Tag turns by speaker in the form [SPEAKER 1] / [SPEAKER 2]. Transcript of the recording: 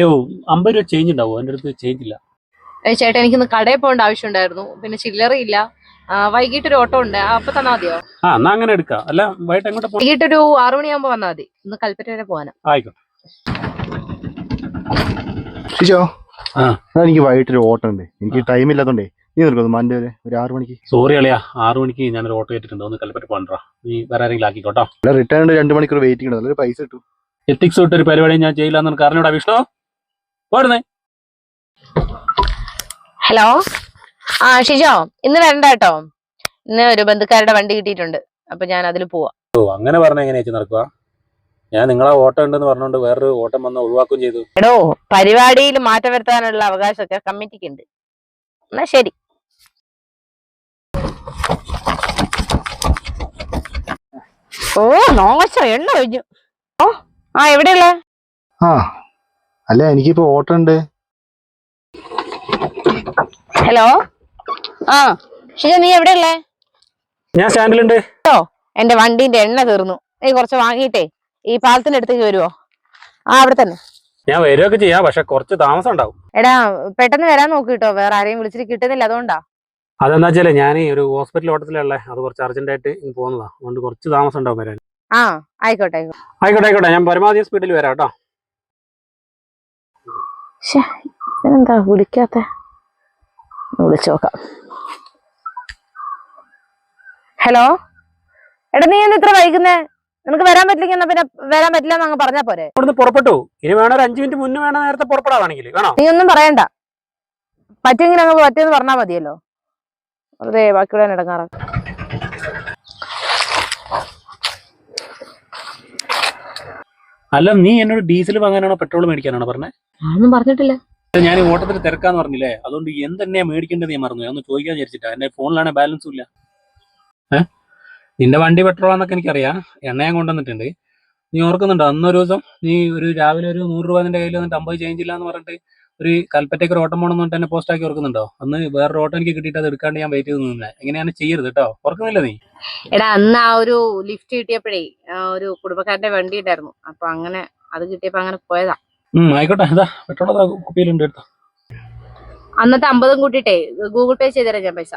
[SPEAKER 1] അയ്യോ 50 രൂപ ചേഞ്ച് ഉണ്ടാവോ? എൻ്റെ അടുത്ത് ചേഞ്ച് ഇല്ല.
[SPEAKER 2] ചേട്ടാ എനിക്കൊന്ന് കടയിൽ പോകേണ്ട ആവശ്യമുണ്ടായിരുന്നു, പിന്നെ ചില്ലറയില്ല. വൈകിട്ടൊരു ഓട്ടോ ഉണ്ട്, അപ്പൊ തന്നാ മതിയോ?
[SPEAKER 1] എന്നാ അങ്ങനെ എടുക്കാം. അല്ല വൈകിട്ട് എങ്ങോട്ട് പോകാം?
[SPEAKER 2] വൈകിട്ടൊരു 6 മണിയാകുമ്പോ വന്നാൽ മതി. ഇന്ന് കൽപ്പറ്റ വരെ പോകാനാ.
[SPEAKER 1] ആയിക്കോട്ടെ.
[SPEAKER 3] എനിക്ക് വൈകിട്ടൊരു ഓട്ടം ഉണ്ട്, എനിക്ക് ടൈം ഇല്ലാത്തോണ്ടേ നീ നിൽക്കുന്നു മൻ്റെ വരെ ഒരു 6 മണിക്ക്.
[SPEAKER 1] സോറി അളിയാ, 6 മണിക്ക് ഞാനൊരു ഓട്ടോ കേട്ടിട്ടുണ്ട്, ഒന്ന് കൽപ്പറ്റ പോകണ്ടാ. നീ വേറെ ആരെങ്കിലും ആക്കിക്കോട്ടോ.
[SPEAKER 3] റിട്ടേൺ 2 മണിക്കൂർ വെയിറ്റ് ചെയ്യണം, നല്ലൊരു പൈസ കിട്ടും.
[SPEAKER 1] എത്തിക്സ് വിട്ടൊരു പരിപാടി ഞാൻ ചെയ്യില്ലെന്ന് കാരണോടാ വിഷ്ണു. പോരുന്നേ.
[SPEAKER 2] ഹലോ, ഷിജോ ഇന്ന് വരണ്ട കേട്ടോ. ഇന്ന് ഒരു ബന്ധുക്കാരുടെ വണ്ടി കിട്ടിയിട്ടുണ്ട്, അപ്പൊ ഞാൻ അതിൽ പോവാ.
[SPEAKER 1] ഓ അങ്ങനെ പറഞ്ഞ എങ്ങനെയാ നടക്കുക? ഞാൻ നിങ്ങളെ ഓട്ടം ഉണ്ടെന്ന് പറഞ്ഞോണ്ട് വേറൊരു ഓട്ടം വന്ന് ഒഴിവാക്കുകയും ചെയ്തു.
[SPEAKER 2] എടോ, പരിപാടിയിൽ മാറ്റം വരുത്താനുള്ള അവകാശമൊക്കെ കമ്മിറ്റിക്ക് ഉണ്ട്. എന്നാ ശരി. ഓ നോച്ച എണ്ണ കഴിഞ്ഞു. എവിടെയുള്ള?
[SPEAKER 3] അല്ല എനിക്കിപ്പോ ഓട്ടം ഉണ്ട്.
[SPEAKER 2] ഹലോ, ഷിജ നീ എവിടെയുള്ളേ?
[SPEAKER 1] ഞാൻ സ്റ്റാൻഡിലുണ്ട്.
[SPEAKER 2] എന്റെ വണ്ടിന്റെ എണ്ണ തീർന്നു, നീ കുറച്ച് വാങ്ങിയിട്ടേ ഈ പാലത്തിന്റെ അടുത്തേക്ക് വരുവോ? അവിടെ തന്നെ.
[SPEAKER 1] ഞാൻ വരുവൊക്കെ ചെയ്യാം, പക്ഷെ കുറച്ച് താമസം ഉണ്ടാവും.
[SPEAKER 2] എടാ പെട്ടെന്ന് വരാൻ നോക്ക് കേട്ടോ, വേറെ ആരെയും വിളിച്ചിട്ട് കിട്ടുന്നില്ല, അതുകൊണ്ടാ.
[SPEAKER 1] അതെന്താ വെച്ചാലേ ഞാൻ ഒരു ഹോസ്പിറ്റൽ ഓട്ടത്തിലല്ലേ, അത് കുറച്ച് അർജന്റ് ആയിട്ട് പോകുന്നതാ, അതുകൊണ്ട് കുറച്ച് താമസം ഉണ്ടാവും വരാൻ.
[SPEAKER 2] ആയിക്കോട്ടെ
[SPEAKER 1] ആയിക്കോട്ടെ, ഞാൻ പരമാവധി സ്പീഡിൽ വരാം കേട്ടോ.
[SPEAKER 2] എന്താ വിളിക്കാത്ത? വിളിച്ചു നോക്കാം. ഹലോ, എടാ നീ എന്താ ഇത്ര വൈകുന്നേ? നിനക്ക് വരാൻ പറ്റില്ലെങ്കിൽ എന്നാ പിന്നെ വരാൻ പറ്റില്ല എന്നങ്ങ് പറഞ്ഞാ പോരെ?
[SPEAKER 1] ഇവിടുന്ന് പുറപ്പെട്ടു, ഇനി വേണം ഒരു 5 മിനിറ്റ് മുന്നേ വേണം, നേരത്തെ പുറപ്പെടാണെങ്കിൽ വേണോ?
[SPEAKER 2] നീ ഒന്നും പറയണ്ട, പറ്റുമെങ്കിൽ അങ്ങ് പറ്റിയെന്ന് പറഞ്ഞാൽ മതിയല്ലോ, വെറുതെ ബാക്കിയുള്ള ഇടങ്ങാറ.
[SPEAKER 1] അല്ല നീ എന്നോട് ഡീസൽ വാങ്ങാനാണോ പെട്രോൾ മേടിക്കാനാണോ പറഞ്ഞത്?
[SPEAKER 2] ഒന്നും പറഞ്ഞിട്ടില്ല.
[SPEAKER 1] ഞാൻ ഈ ഓട്ടത്തിൽ തിരക്കാന്ന് പറഞ്ഞില്ലേ, അതുകൊണ്ട് എന്തെന്നെയാ മേടിക്കേണ്ടത് ഞാൻ മറന്നു. ഒന്ന് ചോദിക്കാൻ വിചാരിച്ചിട്ടാ, എന്റെ ഫോണിലാണെ ബാലൻസും ഇല്ല. നിന്റെ വണ്ടി പെട്രോളാന്നൊക്കെ എനിക്കറിയാം, എണ്ണ ഞാൻ കൊണ്ടുവന്നിട്ടുണ്ട്. നീ ഓർക്കുന്നുണ്ടോ അന്നൊരു ദിവസം നീ ഒരു രാവിലെ ഒരു 100 രൂപ നിന്റെ കയ്യിൽ വന്നിട്ട് 50 ചേഞ്ച് ഇല്ല എന്ന് പറഞ്ഞിട്ട് ഒരു കൽപ്പറ്റയ്ക്ക് ഒരു ഓട്ടം പോകണമെന്ന് പറഞ്ഞിട്ട് എന്നെ പോസ്റ്റ് ആക്കി ഓർക്കുന്നുണ്ടോ? അന്ന് വേറൊരു ഓട്ടം എനിക്ക് കിട്ടിയിട്ട് അത് എടുക്കാണ്ട് ഞാൻ വെയിറ്റ് ചെയ്ത് നിന്നെ. എങ്ങനെയാണ് ചെയ്യരുത് കേട്ടോ, ഓർക്കുന്നില്ല നീ?
[SPEAKER 2] എടാ അന്ന് ആ ഒരു ലിഫ്റ്റ് കിട്ടിയപ്പോഴേ ഒരു കുടുംബക്കാരന്റെ വണ്ടി ഉണ്ടായിരുന്നു, അപ്പൊ അങ്ങനെ അത് കിട്ടിയപ്പോ അങ്ങനെ പോയതാ.
[SPEAKER 1] ആയിക്കോട്ടെ, ഇതാ പെട്രോൾ കുപ്പിയിലുണ്ട്, എടുത്തോ.
[SPEAKER 2] അന്നത്തെ 50 കൂട്ടിട്ടേ ഗൂഗിൾ പേ ചെയ്തരാം ഞാൻ പൈസ.